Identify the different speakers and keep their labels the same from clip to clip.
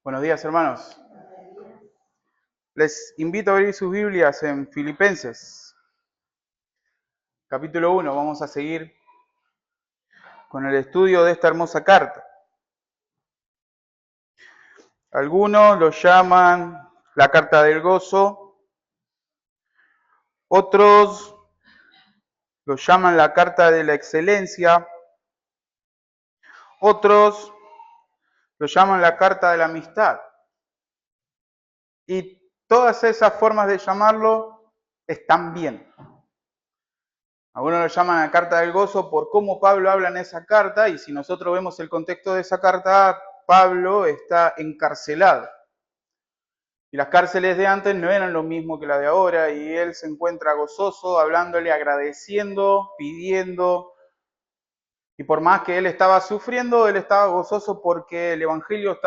Speaker 1: Buenos días, hermanos. Les invito a abrir sus Biblias en Filipenses, capítulo 1. Vamos a seguir con el estudio de esta hermosa carta. Algunos lo llaman la carta del gozo, otros lo llaman la carta de la excelencia, otros lo llaman la carta de la amistad. Y todas esas formas de llamarlo están bien. Algunos lo llaman la carta del gozo por cómo Pablo habla en esa carta, y si nosotros vemos el contexto de esa carta, Pablo está encarcelado. Y las cárceles de antes no eran lo mismo que la de ahora, y él se encuentra gozoso, hablándole, agradeciendo, pidiendo. Y por más que él estaba sufriendo, él estaba gozoso porque el evangelio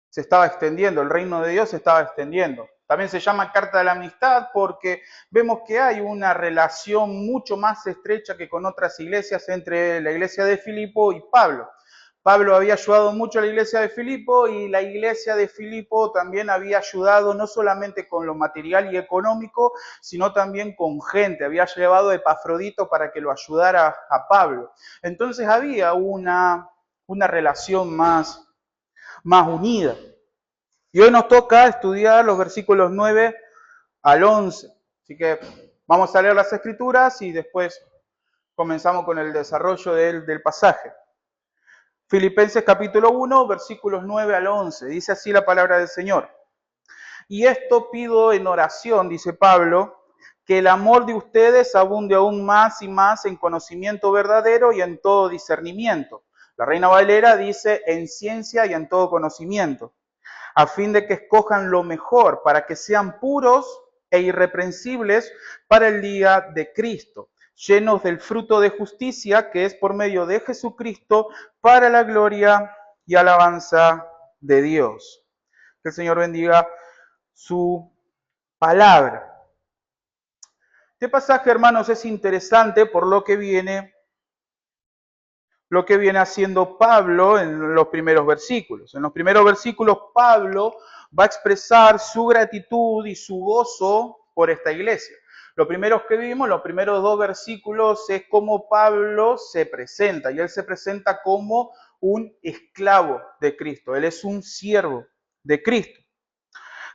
Speaker 1: se estaba extendiendo, el reino de Dios se estaba extendiendo. También se llama carta de la amistad porque vemos que hay una relación mucho más estrecha que con otras iglesias entre la iglesia de Filipo y Pablo. Pablo había ayudado mucho a la iglesia de Filipo y la iglesia de Filipo también había ayudado no solamente con lo material y económico, sino también con gente. Había llevado a Epafrodito para que lo ayudara a Pablo. Entonces había una relación más unida. Y hoy nos toca estudiar los versículos 9 al 11. Así que vamos a leer las escrituras y después comenzamos con el desarrollo del pasaje. Filipenses capítulo 1, versículos 9 al 11. Dice así la palabra del Señor. Y esto pido en oración, dice Pablo, que el amor de ustedes abunde aún más y más en conocimiento verdadero y en todo discernimiento. La Reina Valera dice en ciencia y en todo conocimiento, a fin de que escojan lo mejor, para que sean puros e irreprensibles para el día de Cristo, llenos del fruto de justicia que es por medio de Jesucristo para la gloria y alabanza de Dios. Que el Señor bendiga su palabra. Este pasaje, hermanos, es interesante por lo que viene haciendo Pablo en los primeros versículos. En los primeros versículos Pablo va a expresar su gratitud y su gozo por esta iglesia. Lo primero que vimos, los primeros dos versículos, es cómo Pablo se presenta, y él se presenta como un esclavo de Cristo, él es un siervo de Cristo.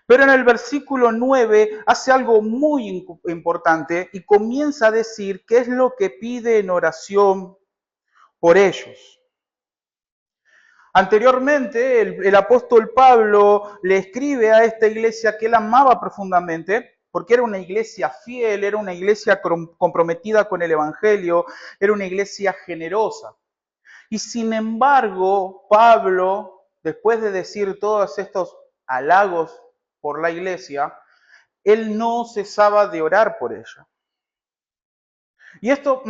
Speaker 1: Pero en el versículo 9 hace algo muy importante y comienza a decir qué es lo que pide en oración por ellos. Anteriormente, el apóstol Pablo le escribe a esta iglesia que él amaba profundamente, porque era una iglesia fiel, era una iglesia comprometida con el evangelio, era una iglesia generosa. Y sin embargo, Pablo, después de decir todos estos halagos por la iglesia, él no cesaba de orar por ella. Y esto,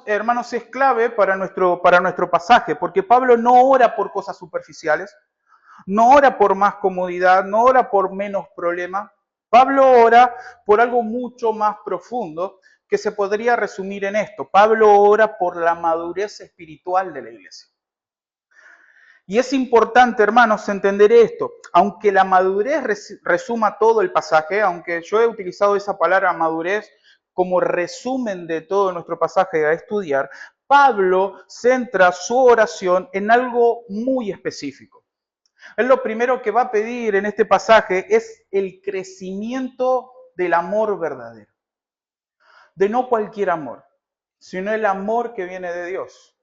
Speaker 1: hermanos, es clave para nuestro pasaje, porque Pablo no ora por cosas superficiales, no ora por más comodidad, no ora por menos problema. Pablo ora por algo mucho más profundo que se podría resumir en esto. Pablo ora por la madurez espiritual de la iglesia. Y es importante, hermanos, entender esto. Aunque la madurez resuma todo el pasaje, aunque yo he utilizado esa palabra madurez como resumen de todo nuestro pasaje a estudiar, Pablo centra su oración en algo muy específico. Él lo primero que va a pedir en este pasaje es el crecimiento del amor verdadero. De no cualquier amor, sino el amor que viene de Dios.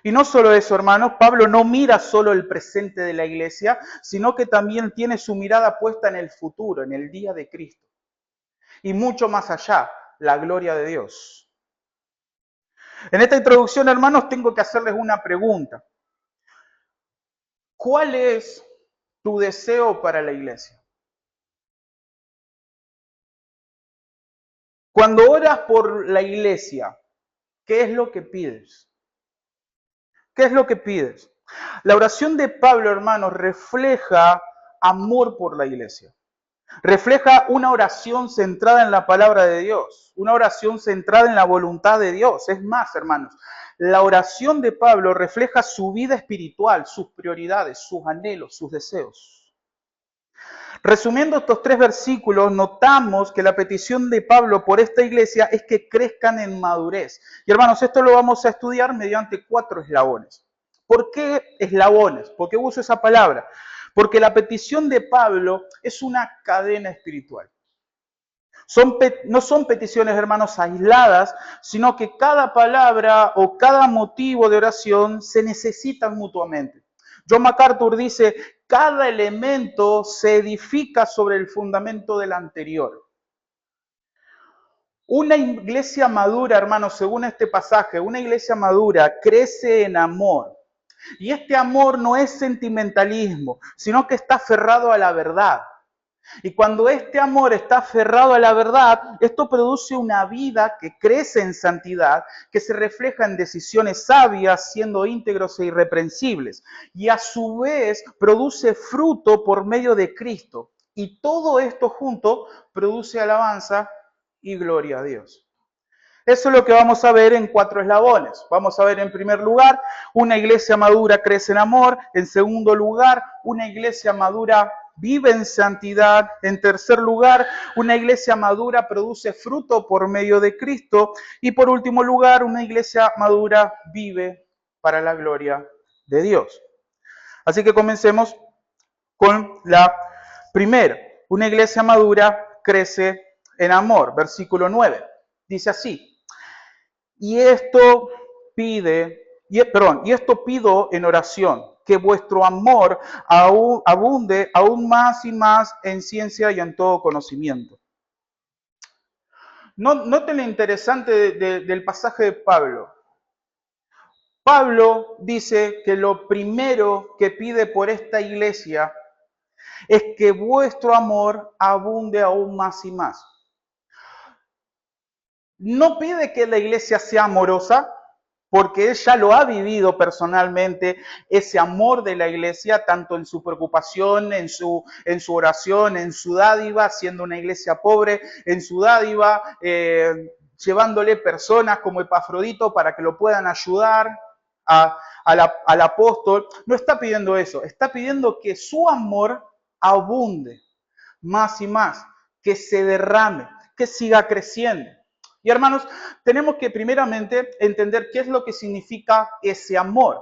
Speaker 1: Y no solo eso, hermanos, Pablo no mira solo el presente de la iglesia, sino que también tiene su mirada puesta en el futuro, en el día de Cristo. Y mucho más allá, la gloria de Dios. En esta introducción, hermanos, tengo que hacerles una pregunta. ¿Cuál es tu deseo para la iglesia? Cuando oras por la iglesia, ¿qué es lo que pides? ¿Qué es lo que pides? La oración de Pablo, hermanos, refleja amor por la iglesia. Refleja una oración centrada en la palabra de Dios, una oración centrada en la voluntad de Dios. Es más, hermanos, La oración de Pablo refleja su vida espiritual, sus prioridades, sus anhelos, sus deseos. Resumiendo estos 3 versículos, notamos que la petición de Pablo por esta iglesia es que crezcan en madurez. Y hermanos, esto lo vamos a estudiar mediante 4 eslabones. ¿Por qué eslabones? ¿Por qué uso esa palabra? Porque la petición de Pablo es una cadena espiritual. No son peticiones, hermanos, aisladas, sino que cada palabra o cada motivo de oración se necesitan mutuamente. John MacArthur dice, cada elemento se edifica sobre el fundamento del anterior. Una iglesia madura, hermanos, según este pasaje, una iglesia madura crece en amor. Y este amor no es sentimentalismo, sino que está aferrado a la verdad. Y cuando este amor está aferrado a la verdad, esto produce una vida que crece en santidad, que se refleja en decisiones sabias, siendo íntegros e irreprensibles. Y a su vez produce fruto por medio de Cristo. Y todo esto junto produce alabanza y gloria a Dios. Eso es lo que vamos a ver en 4 eslabones. Vamos a ver en primer lugar, una iglesia madura crece en amor. En segundo lugar, una iglesia madura vive en santidad. En tercer lugar, una iglesia madura produce fruto por medio de Cristo. Y por último lugar, una iglesia madura vive para la gloria de Dios. Así que comencemos con la primera. Una iglesia madura crece en amor. Versículo 9. Dice así. Y esto pido en oración, que vuestro amor abunde aún más y más en ciencia y en todo conocimiento. Noten lo interesante del pasaje de Pablo. Pablo dice que lo primero que pide por esta iglesia es que vuestro amor abunde aún más y más. No pide que la iglesia sea amorosa, porque él ya lo ha vivido personalmente, ese amor de la iglesia, tanto en su preocupación, en su oración, en su dádiva, siendo una iglesia pobre, en su dádiva, llevándole personas como Epafrodito para que lo puedan ayudar al apóstol. No está pidiendo eso, está pidiendo que su amor abunde más y más, que se derrame, que siga creciendo. Y hermanos, tenemos que primeramente entender qué es lo que significa ese amor.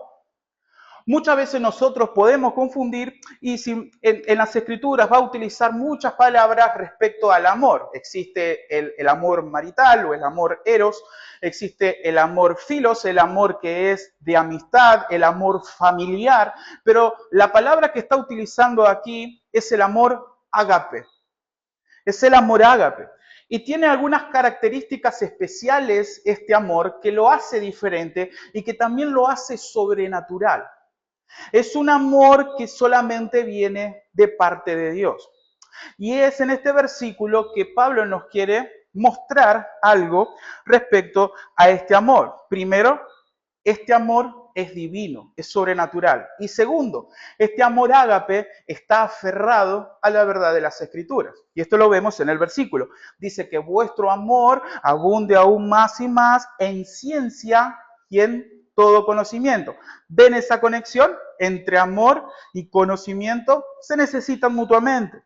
Speaker 1: Muchas veces nosotros podemos confundir y si en las escrituras va a utilizar muchas palabras respecto al amor. Existe el amor marital o el amor eros, existe el amor filos, el amor que es de amistad, el amor familiar, pero la palabra que está utilizando aquí es el amor ágape. Es el amor ágape. Y tiene algunas características especiales este amor que lo hace diferente y que también lo hace sobrenatural. Es un amor que solamente viene de parte de Dios. Y es en este versículo que Pablo nos quiere mostrar algo respecto a este amor. Primero, este amor es divino, es sobrenatural. Y segundo, este amor ágape está aferrado a la verdad de las Escrituras. Y esto lo vemos en el versículo. Dice que vuestro amor abunde aún más y más en ciencia y en todo conocimiento. ¿Ven esa conexión entre amor y conocimiento? Se necesitan mutuamente.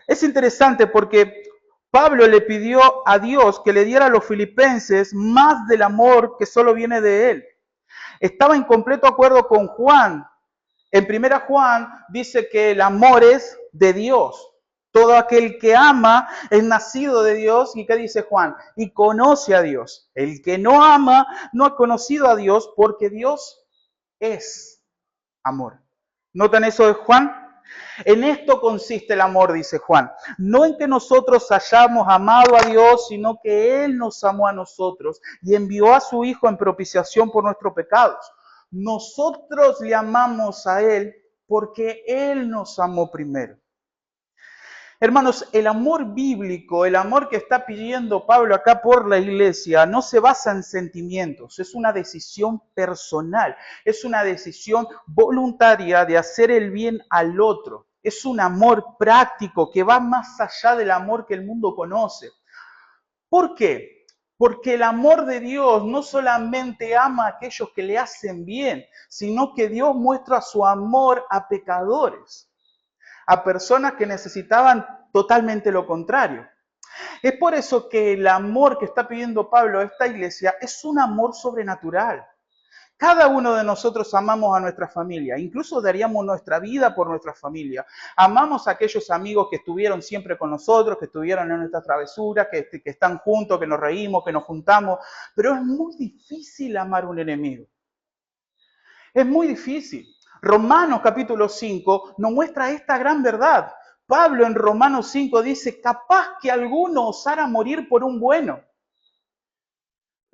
Speaker 1: Es interesante porque Pablo le pidió a Dios que le diera a los filipenses más del amor que solo viene de él. Estaba en completo acuerdo con Juan. En 1 Juan dice que el amor es de Dios. Todo aquel que ama es nacido de Dios. ¿Y qué dice Juan? Y conoce a Dios. El que no ama no ha conocido a Dios porque Dios es amor. ¿Notan eso de Juan? En esto consiste el amor, dice Juan. No en que nosotros hayamos amado a Dios, sino que Él nos amó a nosotros y envió a su Hijo en propiciación por nuestros pecados. Nosotros le amamos a Él porque Él nos amó primero. Hermanos, el amor bíblico, el amor que está pidiendo Pablo acá por la iglesia, no se basa en sentimientos, es una decisión personal, es una decisión voluntaria de hacer el bien al otro. Es un amor práctico que va más allá del amor que el mundo conoce. ¿Por qué? Porque el amor de Dios no solamente ama a aquellos que le hacen bien, sino que Dios muestra su amor a pecadores, a personas que necesitaban totalmente lo contrario. Es por eso que el amor que está pidiendo Pablo a esta iglesia es un amor sobrenatural. Cada uno de nosotros amamos a nuestra familia, incluso daríamos nuestra vida por nuestra familia. Amamos a aquellos amigos que estuvieron siempre con nosotros, que estuvieron en nuestras travesuras, que están juntos, que nos reímos, que nos juntamos, pero es muy difícil amar a un enemigo. Es muy difícil. Romanos capítulo 5 nos muestra esta gran verdad. Pablo en Romanos 5 dice, capaz que alguno osara morir por un bueno.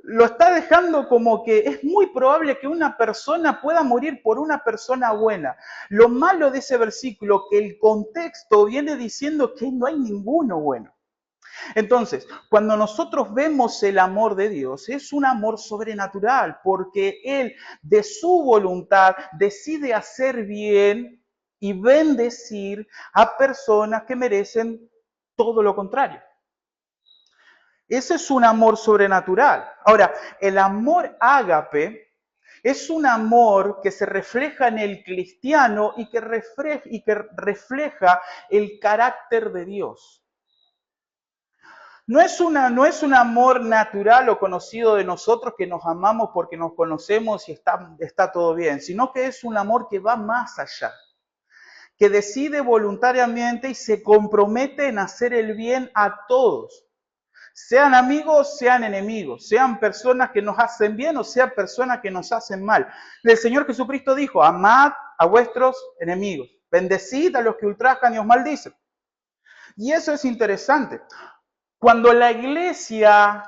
Speaker 1: Lo está dejando como que es muy probable que una persona pueda morir por una persona buena. Lo malo de ese versículo, que el contexto viene diciendo que no hay ninguno bueno. Entonces, cuando nosotros vemos el amor de Dios, es un amor sobrenatural, porque Él, de su voluntad, decide hacer bien y bendecir a personas que merecen todo lo contrario. Ese es un amor sobrenatural. Ahora, el amor ágape es un amor que se refleja en el cristiano y que refleja el carácter de Dios. No es un amor natural o conocido de nosotros que nos amamos porque nos conocemos y está todo bien, sino que es un amor que va más allá, que decide voluntariamente y se compromete en hacer el bien a todos. Sean amigos, sean enemigos, sean personas que nos hacen bien o sean personas que nos hacen mal. El Señor Jesucristo dijo, amad a vuestros enemigos, bendecid a los que ultrajan y os maldicen. Y eso es interesante. Cuando la iglesia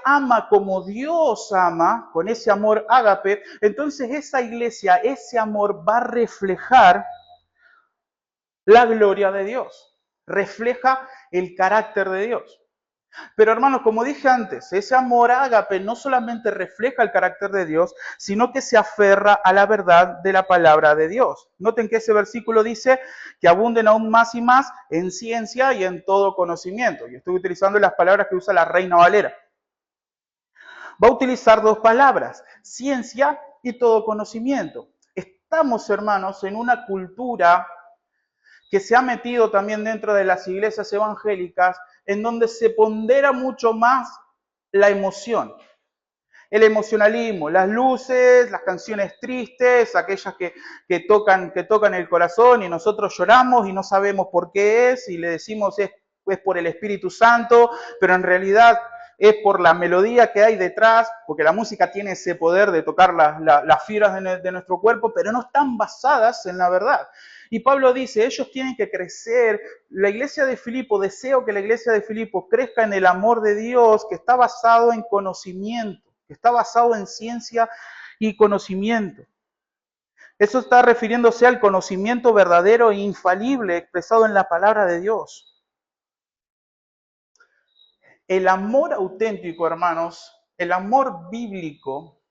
Speaker 1: ama como Dios ama, con ese amor ágape, entonces esa iglesia, ese amor va a reflejar la gloria de Dios, refleja el carácter de Dios. Pero hermanos, como dije antes, ese amor ágape no solamente refleja el carácter de Dios, sino que se aferra a la verdad de la palabra de Dios. Noten que ese versículo dice que abunden aún más y más en ciencia y en todo conocimiento. Y estoy utilizando las palabras que usa la Reina Valera. Va a utilizar dos palabras, ciencia y todo conocimiento. Estamos, hermanos, en una cultura que se ha metido también dentro de las iglesias evangélicas, en donde se pondera mucho más la emoción, el emocionalismo, las luces, las canciones tristes, aquellas que tocan el corazón y nosotros lloramos y no sabemos por qué es y le decimos es por el Espíritu Santo, pero en realidad es por la melodía que hay detrás, porque la música tiene ese poder de tocar las fibras de nuestro cuerpo, pero no están basadas en la verdad. Y Pablo dice, ellos tienen que crecer. La iglesia de Filipo, deseo que la iglesia de Filipo crezca en el amor de Dios, que está basado en conocimiento, que está basado en ciencia y conocimiento. Eso está refiriéndose al conocimiento verdadero e infalible expresado en la palabra de Dios. El amor auténtico, hermanos, el amor bíblico,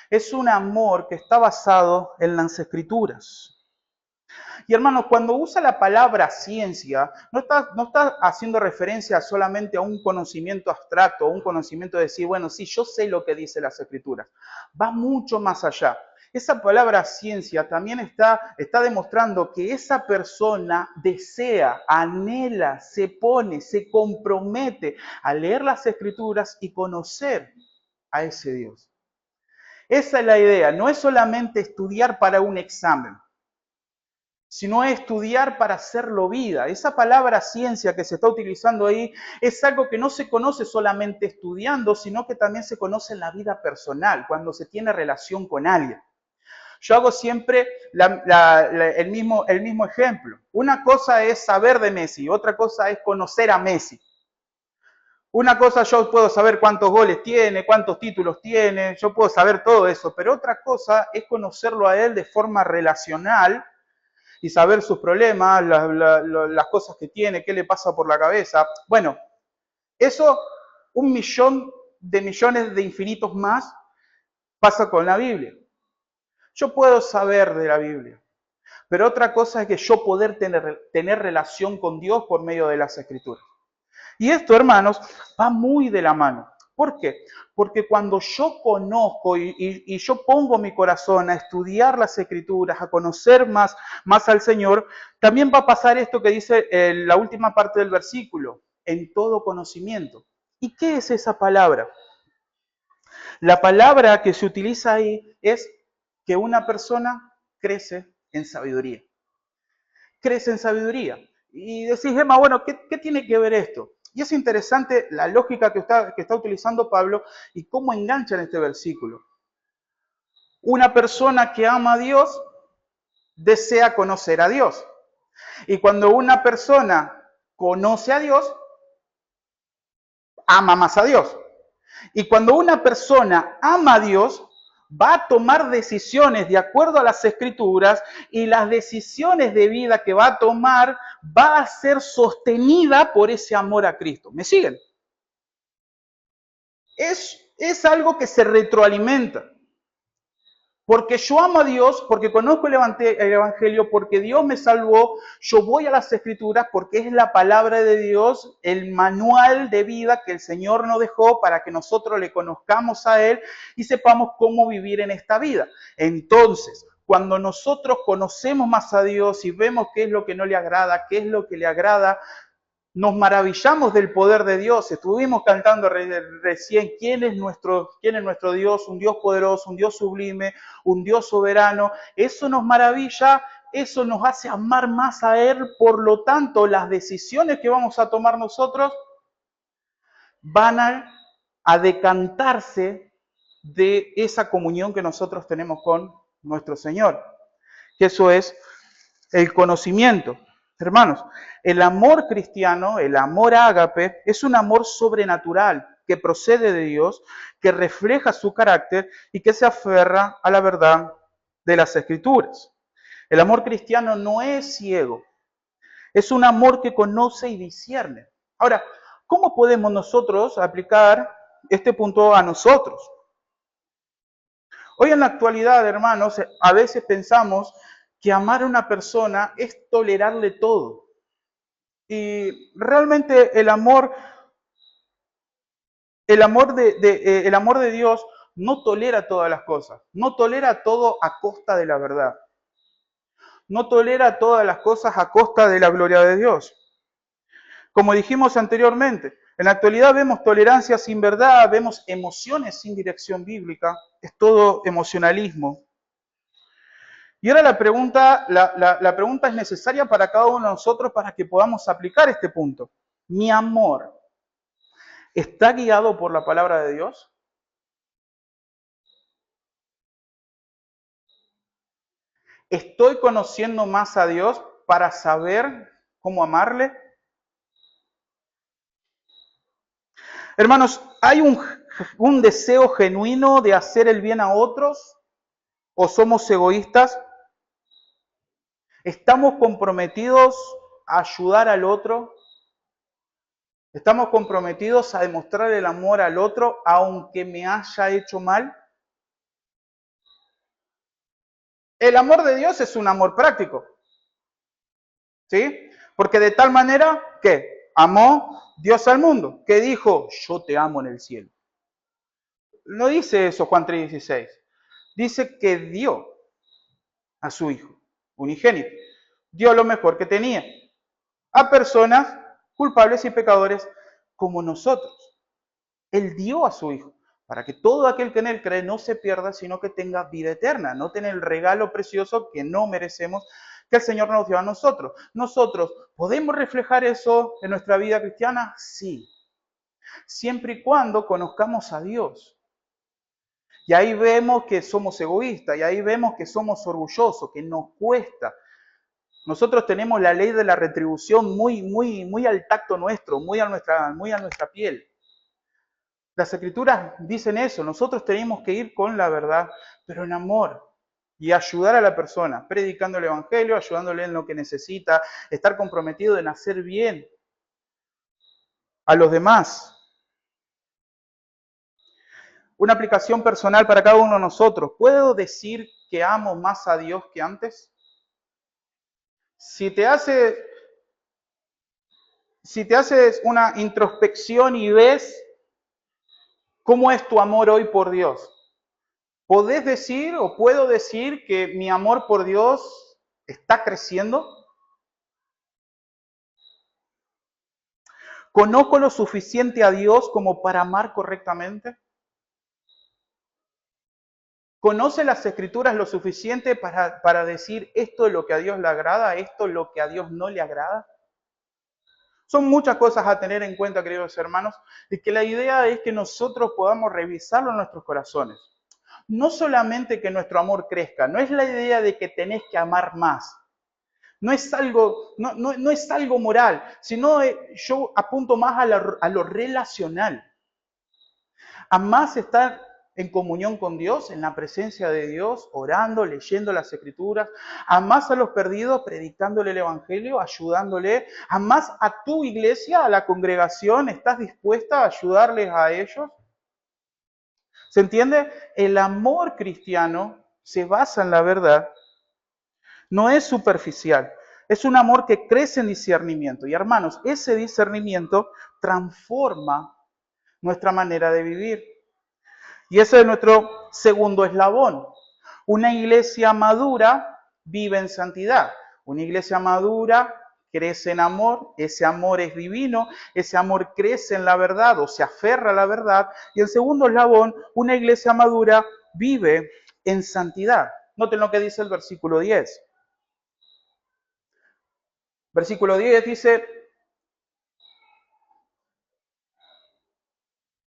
Speaker 1: es un amor que está basado en las Escrituras. Y hermanos, cuando usa la palabra ciencia, no está haciendo referencia solamente a un conocimiento abstracto, un conocimiento de decir, bueno, sí, yo sé lo que dice las Escrituras. Va mucho más allá. Esa palabra ciencia también está demostrando que esa persona desea, anhela, se pone, se compromete a leer las Escrituras y conocer a ese Dios. Esa es la idea, no es solamente estudiar para un examen, sino estudiar para hacerlo vida. Esa palabra ciencia que se está utilizando ahí es algo que no se conoce solamente estudiando, sino que también se conoce en la vida personal, cuando se tiene relación con alguien. Yo hago siempre el mismo ejemplo. Una cosa es saber de Messi, otra cosa es conocer a Messi. Una cosa yo puedo saber cuántos goles tiene, cuántos títulos tiene, yo puedo saber todo eso, pero otra cosa es conocerlo a él de forma relacional y saber sus problemas, las cosas que tiene, qué le pasa por la cabeza. Bueno, eso 1.000.000 de millones de infinitos más pasa con la Biblia. Yo puedo saber de la Biblia, pero otra cosa es que yo poder tener relación con Dios por medio de las Escrituras. Y esto, hermanos, va muy de la mano. ¿Por qué? Porque cuando yo conozco y yo pongo mi corazón a estudiar las Escrituras, a conocer más al Señor, también va a pasar esto que dice la última parte del versículo, en todo conocimiento. ¿Y qué es esa palabra? La palabra que se utiliza ahí es que una persona crece en sabiduría. Crece en sabiduría. Y decís, Emma, bueno, ¿qué tiene que ver esto? Y es interesante la lógica que está utilizando Pablo y cómo engancha en este versículo. Una persona que ama a Dios desea conocer a Dios. Y cuando una persona conoce a Dios, ama más a Dios. Y cuando una persona ama a Dios, va a tomar decisiones de acuerdo a las Escrituras y las decisiones de vida que va a tomar va a ser sostenida por ese amor a Cristo. ¿Me siguen? Es algo que se retroalimenta. Porque yo amo a Dios, porque conozco el Evangelio, porque Dios me salvó, yo voy a las Escrituras porque es la palabra de Dios, el manual de vida que el Señor nos dejó para que nosotros le conozcamos a Él y sepamos cómo vivir en esta vida. Entonces, cuando nosotros conocemos más a Dios y vemos qué es lo que no le agrada, qué es lo que le agrada, nos maravillamos del poder de Dios. Estuvimos cantando recién quién es nuestro Dios, un Dios poderoso, un Dios sublime, un Dios soberano. Eso nos maravilla, eso nos hace amar más a Él. Por lo tanto, las decisiones que vamos a tomar nosotros van a decantarse de esa comunión que nosotros tenemos con nuestro Señor. Que eso es el conocimiento. Hermanos, el amor cristiano, el amor ágape, es un amor sobrenatural que procede de Dios, que refleja su carácter y que se aferra a la verdad de las Escrituras. El amor cristiano no es ciego, es un amor que conoce y discierne. Ahora, ¿cómo podemos nosotros aplicar este punto a nosotros? Hoy en la actualidad, hermanos, a veces pensamos que amar a una persona es tolerarle todo. Y realmente el amor de Dios no tolera todas las cosas, no tolera todo a costa de la verdad, no tolera todas las cosas a costa de la gloria de Dios. Como dijimos anteriormente, en la actualidad vemos tolerancia sin verdad, vemos emociones sin dirección bíblica, es todo emocionalismo. Y ahora la pregunta es necesaria para cada uno de nosotros para que podamos aplicar este punto. Mi amor, ¿está guiado por la palabra de Dios? ¿Estoy conociendo más a Dios para saber cómo amarle? Hermanos, ¿hay un deseo genuino de hacer el bien a otros? ¿O somos egoístas? ¿Estamos comprometidos a ayudar al otro? ¿Estamos comprometidos a demostrar el amor al otro aunque me haya hecho mal? El amor de Dios es un amor práctico, ¿sí? Porque de tal manera que amó Dios al mundo, que dijo, yo te amo en el cielo. No dice eso Juan 3:16, dice que dio a su Hijo unigénito, dio lo mejor que tenía a personas culpables y pecadores como nosotros. Él dio a su Hijo para que todo aquel que en Él cree no se pierda, sino que tenga vida eterna, no tener el regalo precioso que no merecemos, que el Señor nos dio a nosotros. ¿Nosotros podemos reflejar eso en nuestra vida cristiana? Sí, siempre y cuando conozcamos a Dios. Y ahí vemos que somos egoístas, y ahí vemos que somos orgullosos, que nos cuesta. Nosotros tenemos la ley de la retribución muy al tacto nuestro, muy a nuestra piel. Las Escrituras dicen eso, nosotros tenemos que ir con la verdad, pero en amor, y ayudar a la persona, predicando el Evangelio, ayudándole en lo que necesita, estar comprometido en hacer bien a los demás. Una aplicación personal para cada uno de nosotros. ¿Puedo decir que amo más a Dios que antes? Si te haces una introspección y ves ¿Cómo es tu amor hoy por Dios? ¿Podés decir o puedo decir que mi amor por Dios está creciendo? ¿Conozco lo suficiente a Dios como para amar correctamente? ¿Conoce las Escrituras lo suficiente para decir esto es lo que a Dios le agrada, esto es lo que a Dios no le agrada? Son muchas cosas a tener en cuenta, queridos hermanos, y que la idea es que nosotros podamos revisarlo en nuestros corazones. No solamente que nuestro amor crezca, no es la idea de que tenés que amar más, no es algo, no es algo moral, sino yo apunto más a lo relacional, a más estar en comunión con Dios, en la presencia de Dios, orando, leyendo las Escrituras, a más a los perdidos, predicándole el Evangelio, ayudándole, a más a tu iglesia, a la congregación, ¿estás dispuesta a ayudarles a ellos? ¿Se entiende? El amor cristiano se basa en la verdad, no es superficial, es un amor que crece en discernimiento. Y hermanos, ese discernimiento transforma nuestra manera de vivir. Y ese es nuestro segundo eslabón. Una iglesia madura vive en santidad. Una iglesia madura crece en amor, ese amor es divino, ese amor crece en la verdad o se aferra a la verdad. Y el segundo eslabón, una iglesia madura vive en santidad. Noten lo que dice el versículo 10. Versículo 10 dice,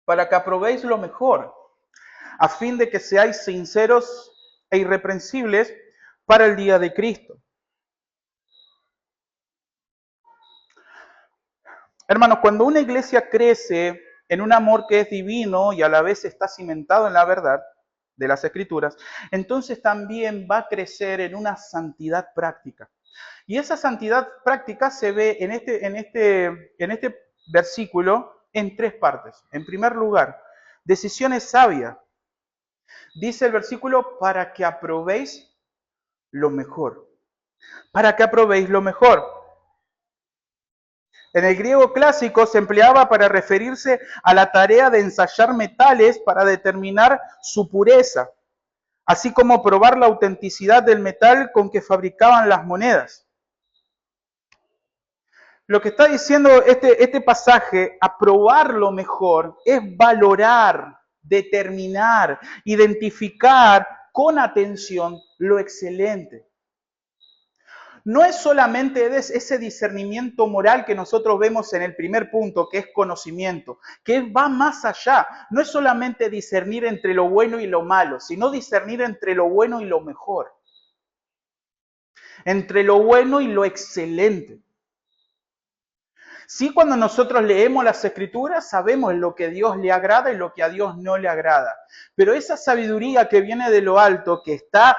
Speaker 1: para que aprobéis lo mejor, a fin de que seáis sinceros e irreprensibles para el día de Cristo. Hermanos, cuando una iglesia crece en un amor que es divino y a la vez está cimentado en la verdad de las Escrituras, entonces también va a crecer en una santidad práctica. Y esa santidad práctica se ve en este versículo en tres partes. En primer lugar, decisiones sabias. Dice el versículo, para que aprobéis lo mejor. Para que aprobéis lo mejor. En el griego clásico se empleaba para referirse a la tarea de ensayar metales para determinar su pureza, así como probar la autenticidad del metal con que fabricaban las monedas. Lo que está diciendo este pasaje, aprobar lo mejor, es valorar, determinar, identificar con atención lo excelente. No es solamente ese discernimiento moral que nosotros vemos en el primer punto, que es conocimiento, que va más allá. No es solamente discernir entre lo bueno y lo malo, sino discernir entre lo bueno y lo mejor, entre lo bueno y lo excelente. Sí, cuando nosotros leemos las Escrituras, sabemos lo que a Dios le agrada y lo que a Dios no le agrada. Pero esa sabiduría que viene de lo alto, que está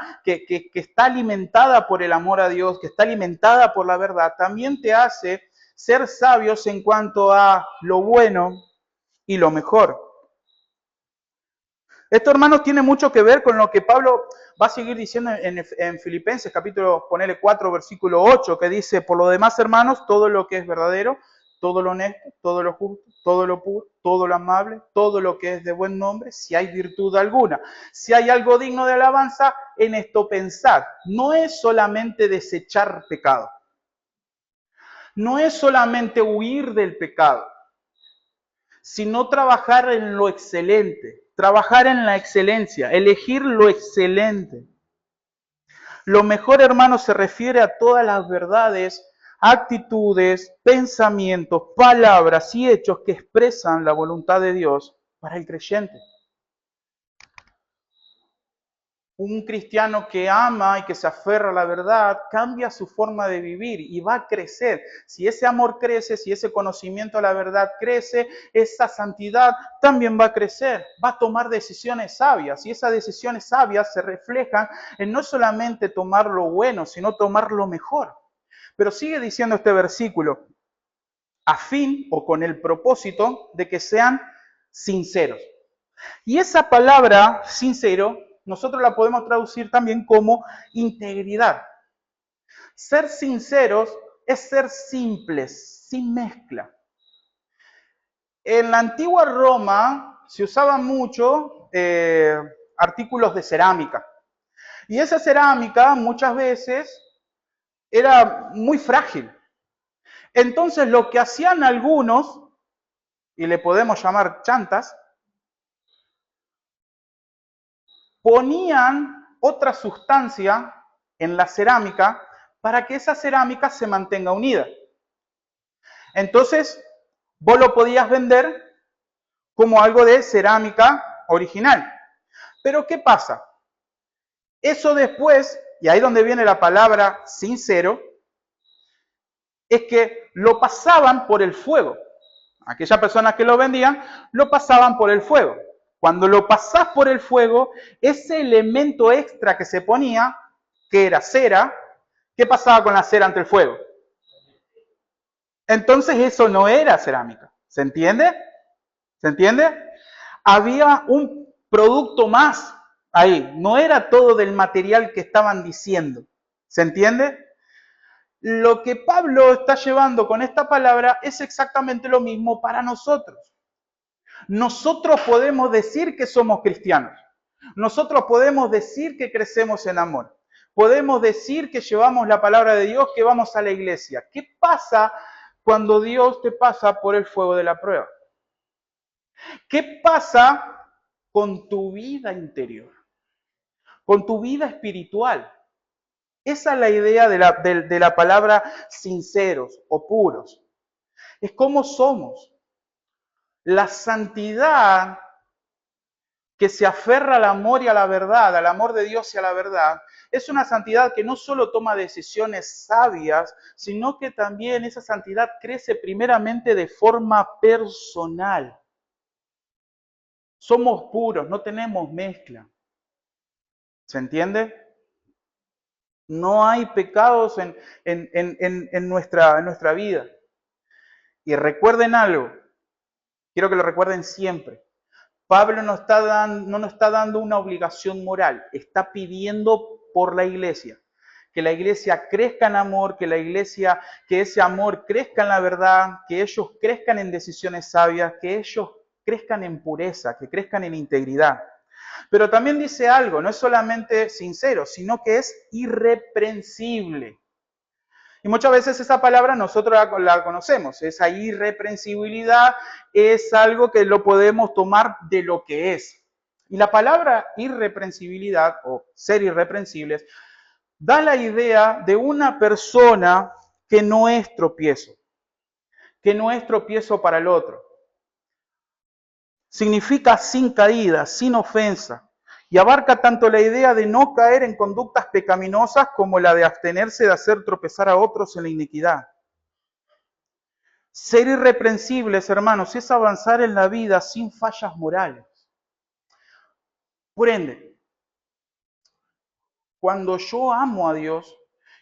Speaker 1: alimentada por el amor a Dios, que está alimentada por la verdad, también te hace ser sabios en cuanto a lo bueno y lo mejor. Esto, hermanos, tiene mucho que ver con lo que Pablo va a seguir diciendo en Filipenses, capítulo, ponele 4, versículo 8, que dice, por lo demás, hermanos, todo lo que es verdadero, todo lo honesto, todo lo justo, todo lo puro, todo lo amable, todo lo que es de buen nombre, si hay virtud alguna, si hay algo digno de alabanza, en esto pensad. No es solamente desechar pecado, no es solamente huir del pecado, sino trabajar en lo excelente, trabajar en la excelencia, elegir lo excelente. Lo mejor, hermano, se refiere a todas las verdades, actitudes, pensamientos, palabras y hechos que expresan la voluntad de Dios para el creyente. Un cristiano que ama y que se aferra a la verdad cambia su forma de vivir y va a crecer. Si ese amor crece, si ese conocimiento a la verdad crece, esa santidad también va a crecer. Va a tomar decisiones sabias y esas decisiones sabias se reflejan en no solamente tomar lo bueno, sino tomar lo mejor. Pero sigue diciendo este versículo, a fin o con el propósito de que sean sinceros. Y esa palabra sincero nosotros la podemos traducir también como integridad. Ser sinceros es ser simples, sin mezcla. En la antigua Roma, se usaban mucho artículos de cerámica. Y esa cerámica muchas veces era muy frágil. Entonces lo que hacían algunos, y le podemos llamar chantas, ponían otra sustancia en la cerámica para que esa cerámica se mantenga unida. Entonces, vos lo podías vender como algo de cerámica original. Pero ¿qué pasa? Eso después, y ahí donde viene la palabra sincero, es que lo pasaban por el fuego. Aquellas personas que lo vendían, lo pasaban por el fuego. Cuando lo pasás por el fuego, ese elemento extra que se ponía, que era cera, ¿qué pasaba con la cera ante el fuego? Entonces eso no era cerámica. ¿Se entiende? ¿Se entiende? Había un producto más ahí. No era todo del material que estaban diciendo. ¿Se entiende? Lo que Pablo está llevando con esta palabra es exactamente lo mismo para nosotros. Nosotros podemos decir que somos cristianos. Nosotros podemos decir que crecemos en amor. Podemos decir que llevamos la palabra de Dios, que vamos a la iglesia. ¿Qué pasa cuando Dios te pasa por el fuego de la prueba? ¿Qué pasa con tu vida interior? Con tu vida espiritual. Esa es la idea de la palabra sinceros o puros. Es cómo somos. La santidad que se aferra al amor y a la verdad, al amor de Dios y a la verdad, es una santidad que no solo toma decisiones sabias, sino que también esa santidad crece primeramente de forma personal. Somos puros, no tenemos mezcla. ¿Se entiende? No hay pecados en nuestra vida. Y recuerden algo, quiero que lo recuerden siempre. Pablo no nos está dando una obligación moral, está pidiendo por la iglesia. Que la iglesia crezca en amor, que ese amor crezca en la verdad, que ellos crezcan en decisiones sabias, que ellos crezcan en pureza, que crezcan en integridad. Pero también dice algo, no es solamente sincero, sino que es irreprensible. Y muchas veces esa palabra nosotros la conocemos, esa irreprensibilidad es algo que lo podemos tomar de lo que es. Y la palabra irreprensibilidad o ser irreprensibles da la idea de una persona que no es tropiezo para el otro. Significa sin caída, sin ofensa, y abarca tanto la idea de no caer en conductas pecaminosas como la de abstenerse de hacer tropezar a otros en la iniquidad. Ser irreprensibles, hermanos, es avanzar en la vida sin fallas morales. Por ende, cuando yo amo a Dios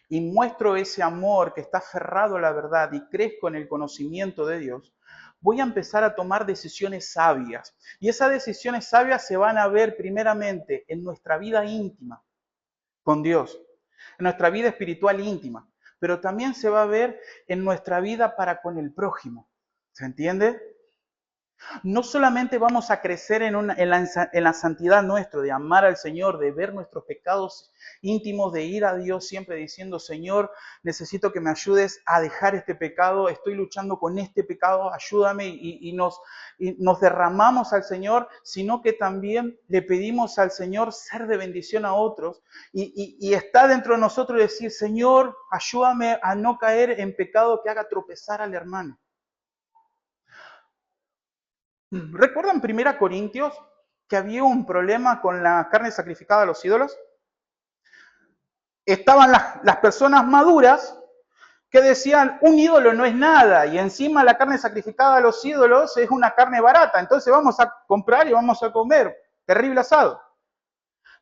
Speaker 1: y muestro ese amor que está aferrado a la verdad y crezco en el conocimiento de Dios, voy a empezar a tomar decisiones sabias. Y esas decisiones sabias se van a ver primeramente en nuestra vida íntima con Dios, en nuestra vida espiritual íntima, pero también se va a ver en nuestra vida para con el prójimo. ¿Se entiende? No solamente vamos a crecer en la santidad nuestra, de amar al Señor, de ver nuestros pecados íntimos, de ir a Dios siempre diciendo, Señor, necesito que me ayudes a dejar este pecado, estoy luchando con este pecado, ayúdame y nos derramamos al Señor, sino que también le pedimos al Señor ser de bendición a otros y está dentro de nosotros decir, Señor, ayúdame a no caer en pecado que haga tropezar al hermano. ¿Recuerdan 1 Corintios que había un problema con la carne sacrificada a los ídolos? Estaban las personas maduras que decían, un ídolo no es nada, y encima la carne sacrificada a los ídolos es una carne barata, entonces vamos a comprar y vamos a comer. Terrible asado.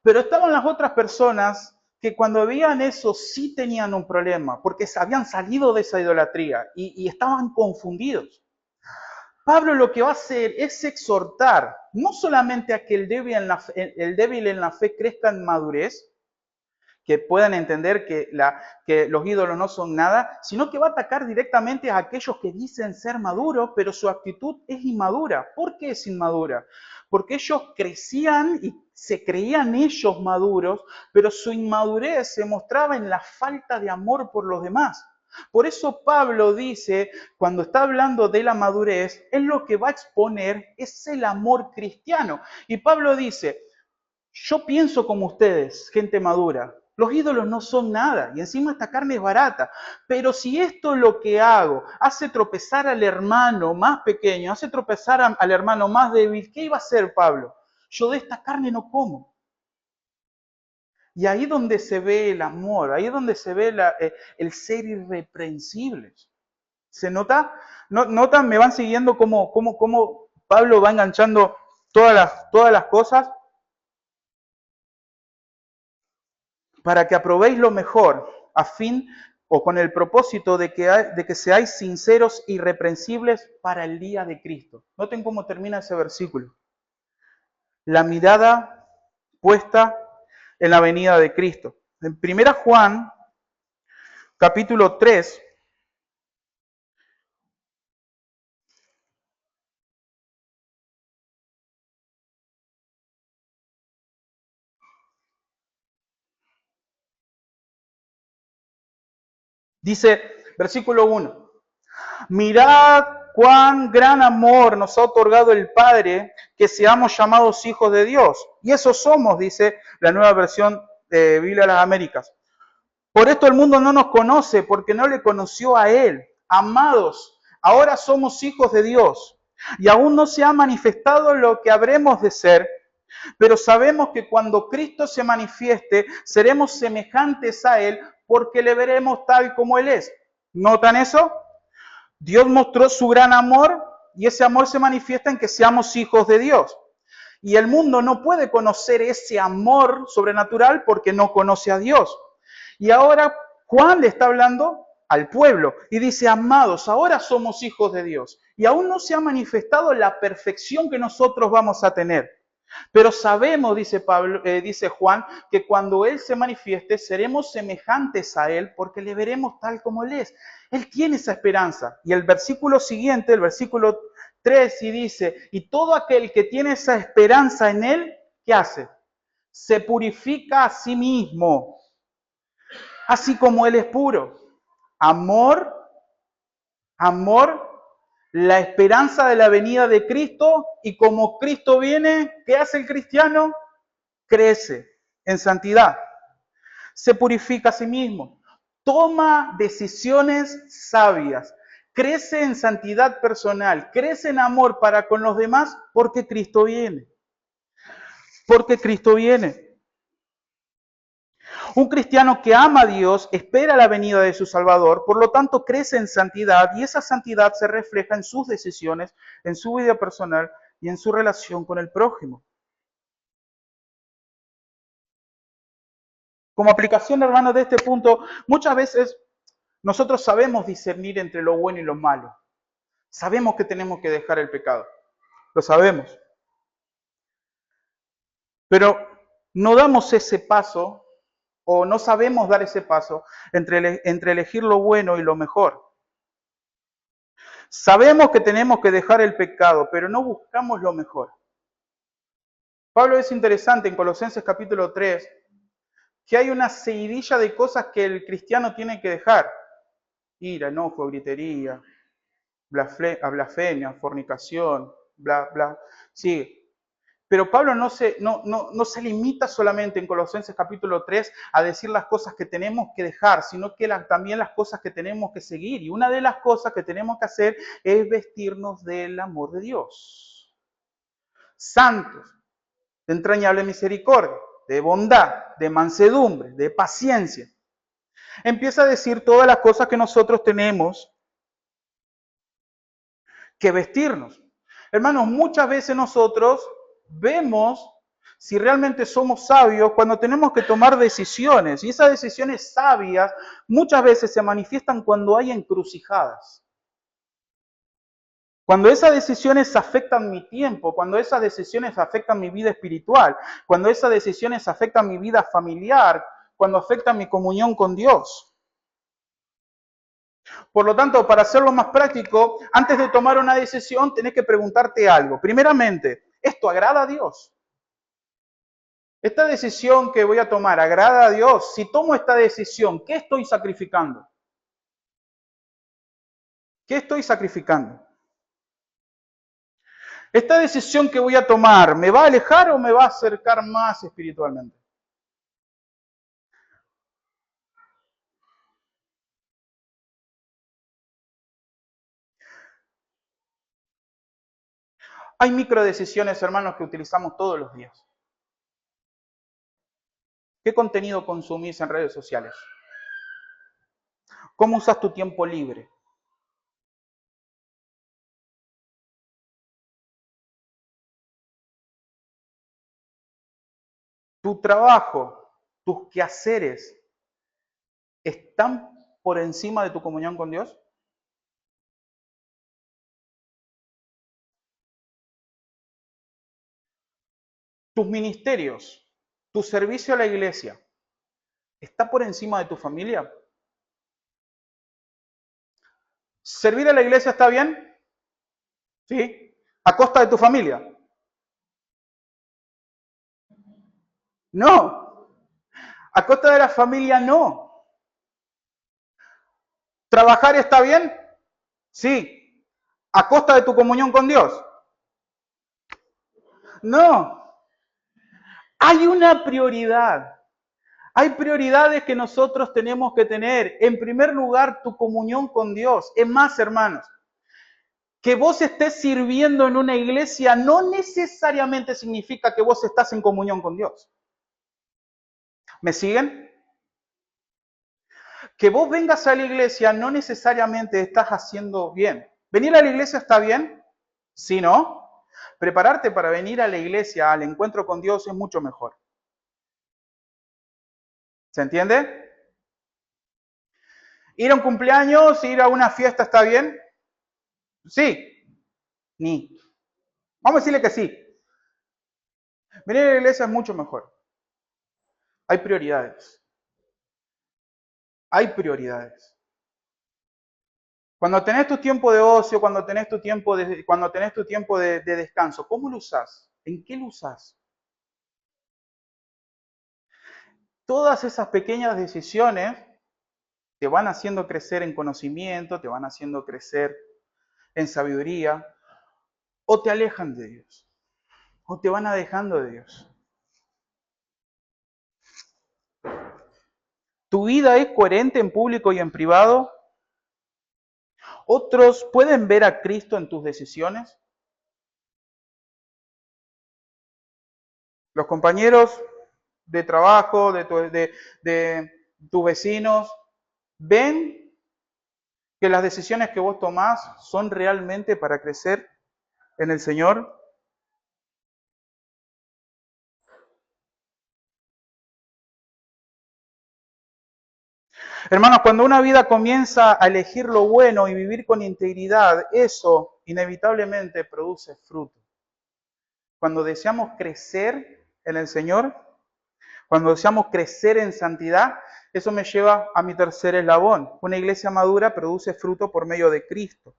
Speaker 1: Pero estaban las otras personas que cuando veían eso sí tenían un problema, porque habían salido de esa idolatría y estaban confundidos. Pablo lo que va a hacer es exhortar no solamente a que el débil en la fe crezca en madurez, que puedan entender que los ídolos no son nada, sino que va a atacar directamente a aquellos que dicen ser maduros, pero su actitud es inmadura. ¿Por qué es inmadura? Porque ellos crecían y se creían ellos maduros, pero su inmadurez se mostraba en la falta de amor por los demás. Por eso Pablo dice, cuando está hablando de la madurez, él lo que va a exponer es el amor cristiano. Y Pablo dice, yo pienso como ustedes, gente madura. Los ídolos no son nada y encima esta carne es barata. Pero si esto lo que hago hace tropezar al hermano más pequeño, hace tropezar al hermano más débil, ¿qué iba a hacer Pablo? Yo de esta carne no como. Y ahí donde se ve el amor, ahí donde se ve el ser irreprensibles. ¿Se nota? ¿Notan? ¿Me van siguiendo cómo Pablo va enganchando todas las cosas? Para que aprobéis lo mejor, a fin o con el propósito de que seáis sinceros e irreprensibles para el día de Cristo. Noten cómo termina ese versículo. La mirada puesta en la venida de Cristo. En 1 Juan, capítulo 3, dice, versículo 1, mirad cuán gran amor nos ha otorgado el Padre, que seamos llamados hijos de Dios. Y eso somos, dice la nueva versión de Biblia de las Américas. Por esto el mundo no nos conoce, porque no le conoció a Él. Amados, ahora somos hijos de Dios, y aún no se ha manifestado lo que habremos de ser, pero sabemos que cuando Cristo se manifieste, seremos semejantes a Él, porque le veremos tal como Él es. ¿Notan eso? Dios mostró su gran amor, y ese amor se manifiesta en que seamos hijos de Dios. Y el mundo no puede conocer ese amor sobrenatural porque no conoce a Dios. Y ahora Juan le está hablando al pueblo y dice, amados, ahora somos hijos de Dios. Y aún no se ha manifestado la perfección que nosotros vamos a tener. Pero sabemos, dice Juan, que cuando Él se manifieste, seremos semejantes a Él porque le veremos tal como Él es. Él tiene esa esperanza. Y el versículo siguiente, el versículo 3, y dice, y todo aquel que tiene esa esperanza en Él, ¿qué hace? Se purifica a sí mismo, así como Él es puro. Amor, la esperanza de la venida de Cristo, y como Cristo viene, ¿qué hace el cristiano? Crece en santidad, se purifica a sí mismo, toma decisiones sabias, crece en santidad personal, crece en amor para con los demás, porque Cristo viene. Porque Cristo viene. Un cristiano que ama a Dios espera la venida de su Salvador, por lo tanto crece en santidad, y esa santidad se refleja en sus decisiones, en su vida personal y en su relación con el prójimo. Como aplicación, hermanos, de este punto, muchas veces nosotros sabemos discernir entre lo bueno y lo malo. Sabemos que tenemos que dejar el pecado. Lo sabemos. Pero no damos ese paso, o no sabemos dar ese paso entre elegir lo bueno y lo mejor. Sabemos que tenemos que dejar el pecado, pero no buscamos lo mejor. Pablo es interesante en Colosenses capítulo 3, que hay una seguidilla de cosas que el cristiano tiene que dejar. Ira, enojo, gritería, blasfemia, fornicación, bla, bla. Sigue. Pero Pablo no se limita solamente en Colosenses capítulo 3 a decir las cosas que tenemos que dejar, sino que también las cosas que tenemos que seguir. Y una de las cosas que tenemos que hacer es vestirnos del amor de Dios. Santos, de entrañable misericordia, de bondad, de mansedumbre, de paciencia. Empieza a decir todas las cosas que nosotros tenemos que vestirnos. Hermanos, muchas veces nosotros vemos si realmente somos sabios cuando tenemos que tomar decisiones. Y esas decisiones sabias muchas veces se manifiestan cuando hay encrucijadas. Cuando esas decisiones afectan mi tiempo, cuando esas decisiones afectan mi vida espiritual, cuando esas decisiones afectan mi vida familiar, cuando afecta mi comunión con Dios. Por lo tanto, para hacerlo más práctico, antes de tomar una decisión, tenés que preguntarte algo. Primeramente, ¿esto agrada a Dios? ¿Esta decisión que voy a tomar agrada a Dios? Si tomo esta decisión, ¿qué estoy sacrificando? ¿Qué estoy sacrificando? ¿Esta decisión que voy a tomar me va a alejar o me va a acercar más espiritualmente? Hay microdecisiones, hermanos, que utilizamos todos los días. ¿Qué contenido consumís en redes sociales? ¿Cómo usas tu tiempo libre? ¿Tu trabajo, tus quehaceres, están por encima de tu comunión con Dios? ¿Tus ministerios, tu servicio a la iglesia, está por encima de tu familia? ¿Servir a la iglesia está bien? ¿Sí? ¿A costa de tu familia? No. ¿A costa de la familia? No. ¿Trabajar está bien? Sí. ¿A costa de tu comunión con Dios? No. Hay una prioridad. Hay prioridades que nosotros tenemos que tener. En primer lugar, tu comunión con Dios. Es más, hermanos, que vos estés sirviendo en una iglesia no necesariamente significa que vos estás en comunión con Dios. ¿Me siguen? Que vos vengas a la iglesia no necesariamente estás haciendo bien. ¿Venir a la iglesia está bien? Sí, ¿no? Prepararte para venir a la iglesia, al encuentro con Dios, es mucho mejor. ¿Se entiende? ¿Ir a un cumpleaños, ir a una fiesta está bien? Sí, ni. Vamos a decirle que sí. Venir a la iglesia es mucho mejor. Hay prioridades. Hay prioridades. Cuando tenés tu tiempo de ocio, cuando tenés tu tiempo de descanso, ¿cómo lo usás? ¿En qué lo usás? Todas esas pequeñas decisiones te van haciendo crecer en conocimiento, te van haciendo crecer en sabiduría, o te alejan de Dios, o te van alejando de Dios. ¿Tu vida es coherente en público y en privado? ¿Otros pueden ver a Cristo en tus decisiones? Los compañeros de trabajo, de tus vecinos, ven que las decisiones que vos tomás son realmente para crecer en el Señor. Hermanos, cuando una vida comienza a elegir lo bueno y vivir con integridad, eso inevitablemente produce fruto. Cuando deseamos crecer en el Señor, cuando deseamos crecer en santidad, eso me lleva a mi tercer eslabón. Una iglesia madura produce fruto por medio de Cristo.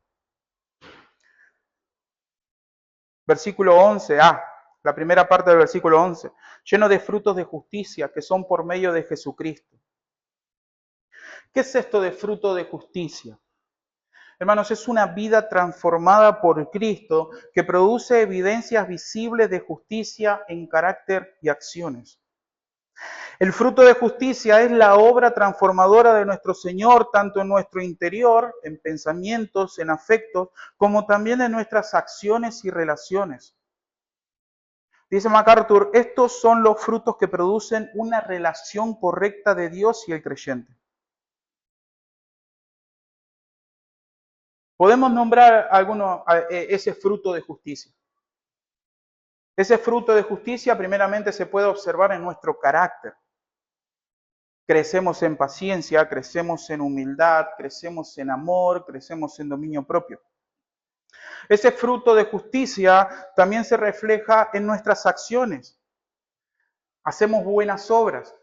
Speaker 1: Versículo 11, la primera parte del versículo 11, lleno de frutos de justicia que son por medio de Jesucristo. ¿Qué es esto de fruto de justicia? Hermanos, es una vida transformada por Cristo que produce evidencias visibles de justicia en carácter y acciones. El fruto de justicia es la obra transformadora de nuestro Señor, tanto en nuestro interior, en pensamientos, en afectos, como también en nuestras acciones y relaciones. Dice MacArthur, estos son los frutos que producen una relación correcta de Dios y el creyente. Podemos nombrar ese fruto de justicia. Ese fruto de justicia primeramente se puede observar en nuestro carácter. Crecemos en paciencia, crecemos en humildad, crecemos en amor, crecemos en dominio propio. Ese fruto de justicia también se refleja en nuestras acciones. Hacemos buenas obras.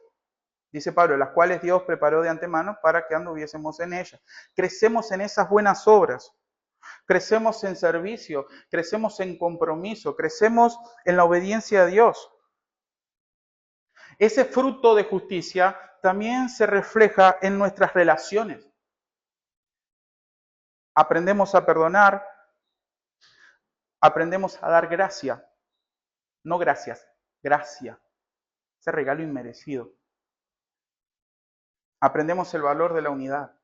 Speaker 1: Dice Pablo, las cuales Dios preparó de antemano para que anduviésemos en ellas. Crecemos en esas buenas obras, crecemos en servicio, crecemos en compromiso, crecemos en la obediencia a Dios. Ese fruto de justicia también se refleja en nuestras relaciones. Aprendemos a perdonar, aprendemos a dar gracia, no gracias, gracia, ese regalo inmerecido. Aprendemos el valor de la unidad.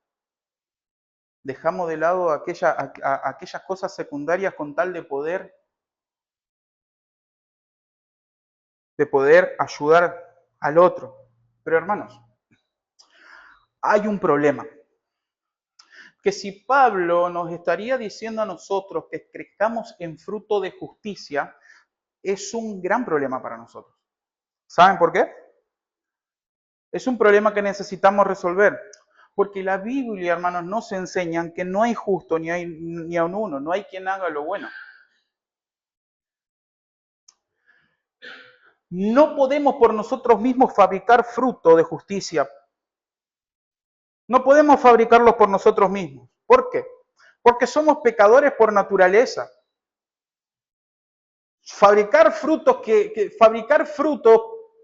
Speaker 1: Dejamos de lado aquellas cosas secundarias con tal de poder ayudar al otro. Pero hermanos, hay un problema. Que si Pablo nos estaría diciendo a nosotros que crezcamos en fruto de justicia, es un gran problema para nosotros. ¿Saben por qué? Es un problema que necesitamos resolver. Porque la Biblia, hermanos, nos enseña que no hay justo ni a un uno, no hay quien haga lo bueno. No podemos por nosotros mismos fabricar fruto de justicia. No podemos fabricarlos por nosotros mismos. ¿Por qué? Porque somos pecadores por naturaleza. Fabricar frutos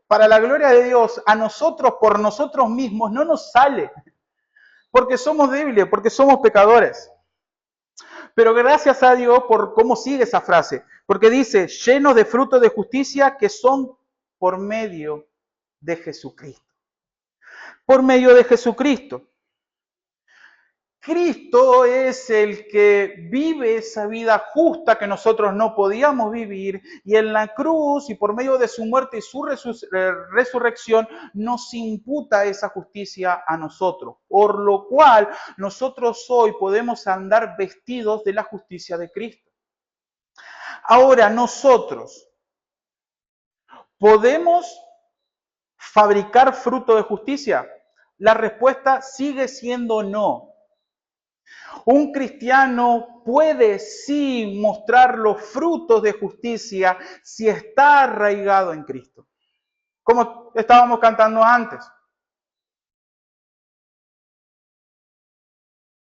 Speaker 1: para la gloria de Dios a nosotros por nosotros mismos no nos sale. Porque somos débiles, porque somos pecadores. Pero gracias a Dios por cómo sigue esa frase. Porque dice, llenos de frutos de justicia que son por medio de Jesucristo. Por medio de Jesucristo. Cristo es el que vive esa vida justa que nosotros no podíamos vivir, y en la cruz y por medio de su muerte y su resurrección nos imputa esa justicia a nosotros, por lo cual nosotros hoy podemos andar vestidos de la justicia de Cristo. Ahora nosotros podemos fabricar fruto de justicia. La respuesta sigue siendo no. Un cristiano puede sí mostrar los frutos de justicia si está arraigado en Cristo. Como estábamos cantando antes.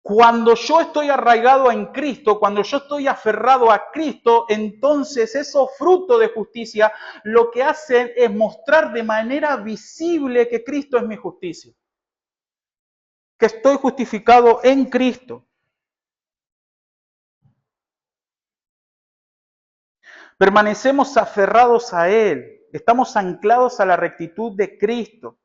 Speaker 1: Cuando yo estoy arraigado en Cristo, cuando yo estoy aferrado a Cristo, entonces esos frutos de justicia lo que hacen es mostrar de manera visible que Cristo es mi justicia. Que estoy justificado en Cristo. Permanecemos aferrados a Él. Estamos anclados a la rectitud de Cristo.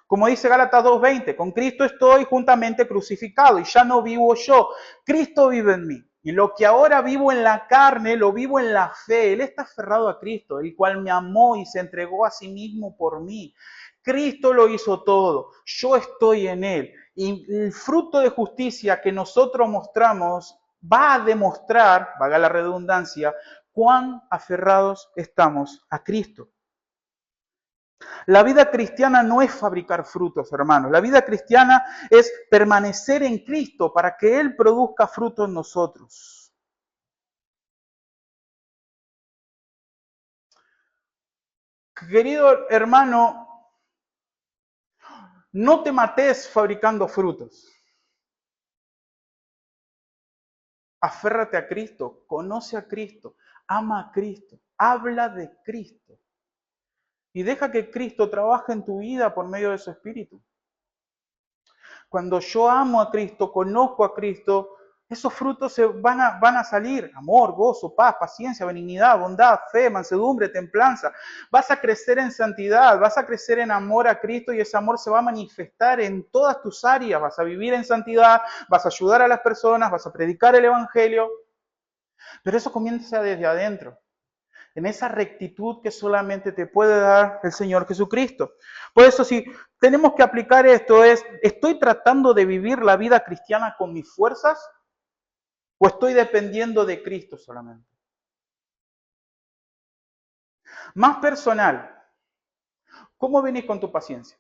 Speaker 1: Como dice Gálatas 2:20, con Cristo estoy juntamente crucificado y ya no vivo yo, Cristo vive en mí. Y lo que ahora vivo en la carne, lo vivo en la fe. Él está aferrado a Cristo, el cual me amó y se entregó a sí mismo por mí. Cristo lo hizo todo, yo estoy en Él. Y el fruto de justicia que nosotros mostramos va a demostrar, valga la redundancia, cuán aferrados estamos a Cristo. La vida cristiana no es fabricar frutos, hermanos. La vida cristiana es permanecer en Cristo para que Él produzca fruto en nosotros. Querido hermano, no te mates fabricando frutos. Aférrate a Cristo, conoce a Cristo, ama a Cristo, habla de Cristo. Y deja que Cristo trabaje en tu vida por medio de su Espíritu. Cuando yo amo a Cristo, conozco a Cristo, esos frutos van a salir. Amor, gozo, paz, paciencia, benignidad, bondad, fe, mansedumbre, templanza. Vas a crecer en santidad, vas a crecer en amor a Cristo y ese amor se va a manifestar en todas tus áreas. Vas a vivir en santidad, vas a ayudar a las personas, vas a predicar el Evangelio. Pero eso comienza desde adentro, en esa rectitud que solamente te puede dar el Señor Jesucristo. Por eso, si tenemos que aplicar esto, ¿estoy tratando de vivir la vida cristiana con mis fuerzas o estoy dependiendo de Cristo solamente? Más personal, ¿cómo venís con tu paciencia?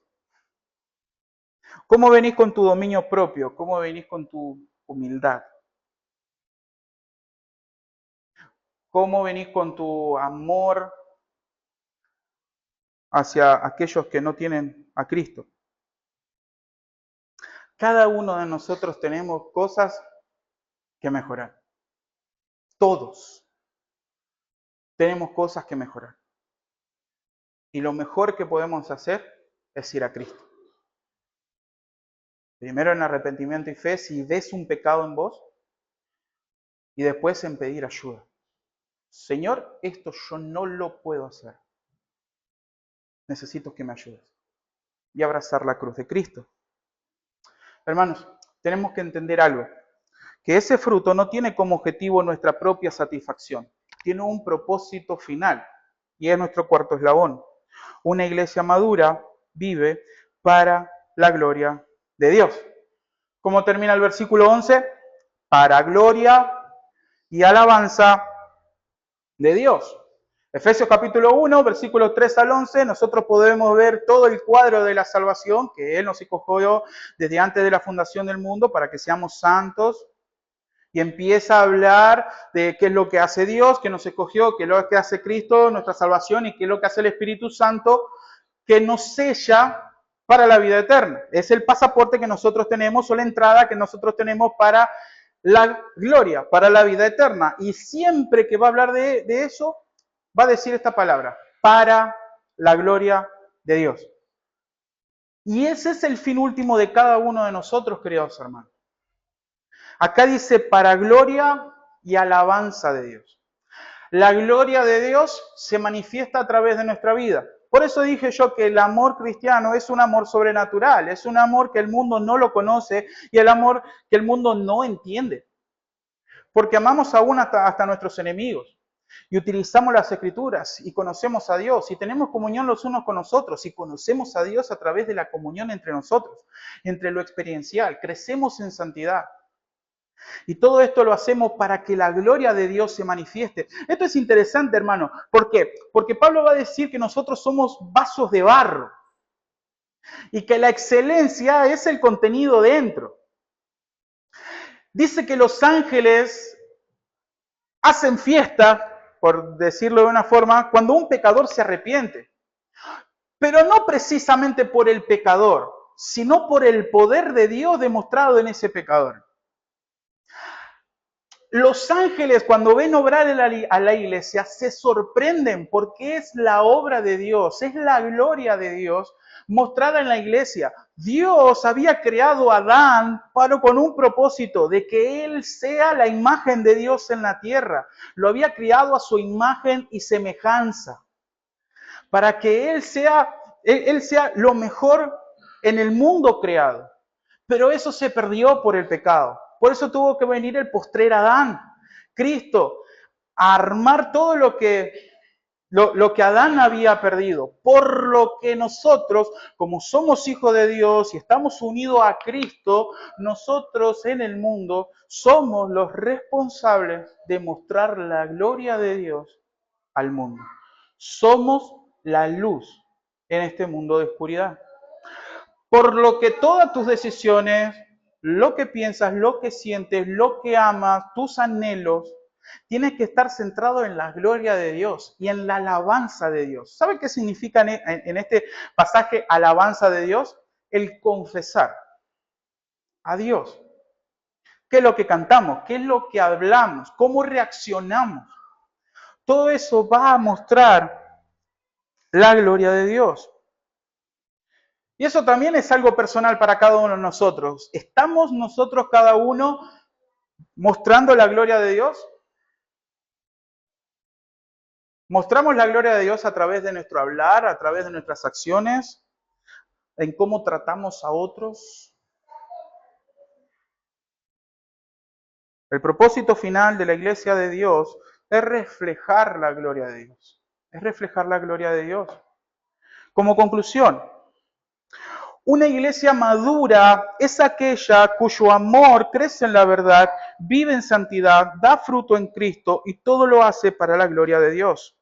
Speaker 1: ¿Cómo venís con tu dominio propio? ¿Cómo venís con tu humildad? ¿Cómo venís con tu amor hacia aquellos que no tienen a Cristo. Cada uno de nosotros tenemos cosas que mejorar. Todos tenemos cosas que mejorar. Y lo mejor que podemos hacer es ir a Cristo. Primero en arrepentimiento y fe, si ves un pecado en vos, y después en pedir ayuda. Señor, esto yo no lo puedo hacer. Necesito que me ayudes. Y abrazar la cruz de Cristo. Hermanos, tenemos que entender algo. Que ese fruto no tiene como objetivo nuestra propia satisfacción. Tiene un propósito final. Y es nuestro cuarto eslabón. Una iglesia madura vive para la gloria de Dios. ¿Cómo termina el versículo 11? Para gloria y alabanza de Dios. Efesios capítulo 1, versículos 3 al 11, nosotros podemos ver todo el cuadro de la salvación que Él nos escogió desde antes de la fundación del mundo para que seamos santos. Y empieza a hablar de qué es lo que hace Dios, que nos escogió, qué es lo que hace Cristo, nuestra salvación, y qué es lo que hace el Espíritu Santo, que nos sella para la vida eterna. Es el pasaporte que nosotros tenemos o la entrada que nosotros tenemos para la gloria, para la vida eterna. Y siempre que va a hablar de eso, va a decir esta palabra, para la gloria de Dios. Y ese es el fin último de cada uno de nosotros, queridos hermanos. Acá dice para gloria y alabanza de Dios. La gloria de Dios se manifiesta a través de nuestra vida. Por eso dije yo que el amor cristiano es un amor sobrenatural, es un amor que el mundo no lo conoce y el amor que el mundo no entiende. Porque amamos aún hasta nuestros enemigos. Y utilizamos las Escrituras y conocemos a Dios y tenemos comunión los unos con nosotros y conocemos a Dios a través de la comunión entre nosotros, entre lo experiencial, crecemos en santidad. Y todo esto lo hacemos para que la gloria de Dios se manifieste. Esto es interesante, hermano. ¿Por qué? Porque Pablo va a decir que nosotros somos vasos de barro y que la excelencia es el contenido dentro. Dice que los ángeles hacen fiesta, por decirlo de una forma, cuando un pecador se arrepiente. Pero no precisamente por el pecador, sino por el poder de Dios demostrado en ese pecador. Los ángeles, cuando ven obrar a la iglesia, se sorprenden porque es la obra de Dios, es la gloria de Dios mostrada en la iglesia. Dios había creado a Adán con un propósito de que él sea la imagen de Dios en la tierra. Lo había creado a su imagen y semejanza, para que él sea lo mejor en el mundo creado. Pero eso se perdió por el pecado. Por eso tuvo que venir el postrer Adán, Cristo, a armar todo lo que Adán había perdido. Por lo que nosotros, como somos hijos de Dios y estamos unidos a Cristo, nosotros en el mundo somos los responsables de mostrar la gloria de Dios al mundo. Somos la luz en este mundo de oscuridad. Por lo que todas tus decisiones, lo que piensas, lo que sientes, lo que amas, tus anhelos, tienes que estar centrado en la gloria de Dios y en la alabanza de Dios. ¿Sabe qué significa en este pasaje alabanza de Dios? El confesar a Dios. ¿Qué es lo que cantamos? ¿Qué es lo que hablamos? ¿Cómo reaccionamos? Todo eso va a mostrar la gloria de Dios. Y eso también es algo personal para cada uno de nosotros. ¿Estamos nosotros cada uno mostrando la gloria de Dios? ¿Mostramos la gloria de Dios a través de nuestro hablar, a través de nuestras acciones, en cómo tratamos a otros? El propósito final de la iglesia de Dios es reflejar la gloria de Dios. Es reflejar la gloria de Dios. Como conclusión, una iglesia madura es aquella cuyo amor crece en la verdad, vive en santidad, da fruto en Cristo y todo lo hace para la gloria de Dios.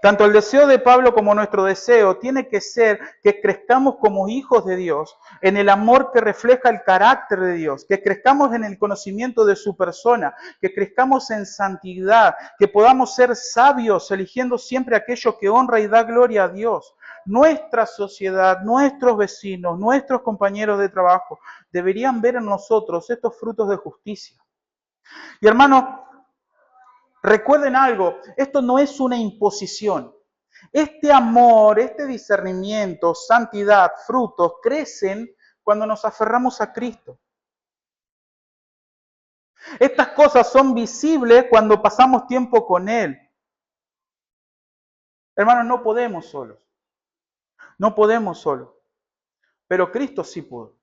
Speaker 1: Tanto el deseo de Pablo como nuestro deseo tiene que ser que crezcamos como hijos de Dios, en el amor que refleja el carácter de Dios, que crezcamos en el conocimiento de su persona, que crezcamos en santidad, que podamos ser sabios, eligiendo siempre aquello que honra y da gloria a Dios. Nuestra sociedad, nuestros vecinos, nuestros compañeros de trabajo deberían ver en nosotros estos frutos de justicia. Y hermanos, recuerden algo, esto no es una imposición. Este amor, este discernimiento, santidad, frutos, crecen cuando nos aferramos a Cristo. Estas cosas son visibles cuando pasamos tiempo con Él. Hermanos, no podemos solos. No podemos solos. Pero Cristo sí pudo.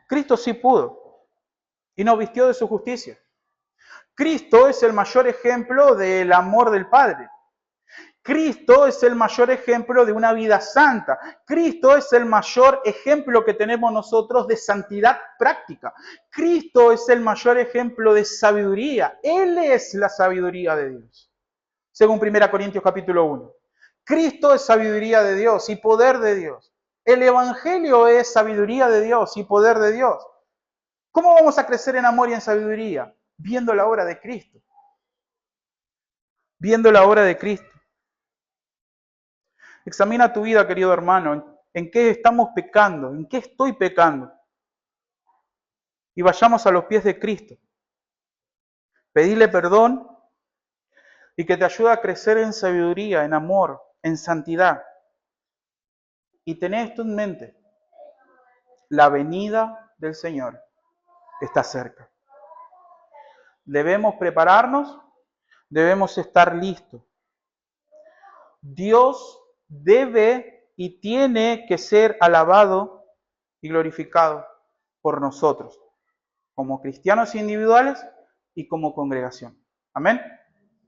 Speaker 1: Cristo sí pudo. Y nos vistió de su justicia. Cristo es el mayor ejemplo del amor del Padre. Cristo es el mayor ejemplo de una vida santa. Cristo es el mayor ejemplo que tenemos nosotros de santidad práctica. Cristo es el mayor ejemplo de sabiduría. Él es la sabiduría de Dios. Según 1 Corintios capítulo 1. Cristo es sabiduría de Dios y poder de Dios. El Evangelio es sabiduría de Dios y poder de Dios. ¿Cómo vamos a crecer en amor y en sabiduría? Viendo la obra de Cristo. Viendo la obra de Cristo. Examina tu vida, querido hermano, en qué estamos pecando, en qué estoy pecando. Y vayamos a los pies de Cristo. Pedile perdón y que te ayude a crecer en sabiduría, en amor, en santidad. Y tened esto en mente, la venida del Señor está cerca. Debemos prepararnos, debemos estar listos. Dios debe y tiene que ser alabado y glorificado por nosotros, como cristianos individuales y como congregación. Amén.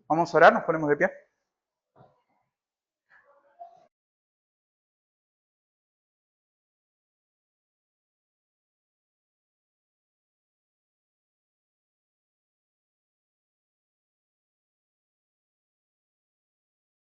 Speaker 1: Vamos a orar, nos ponemos de pie.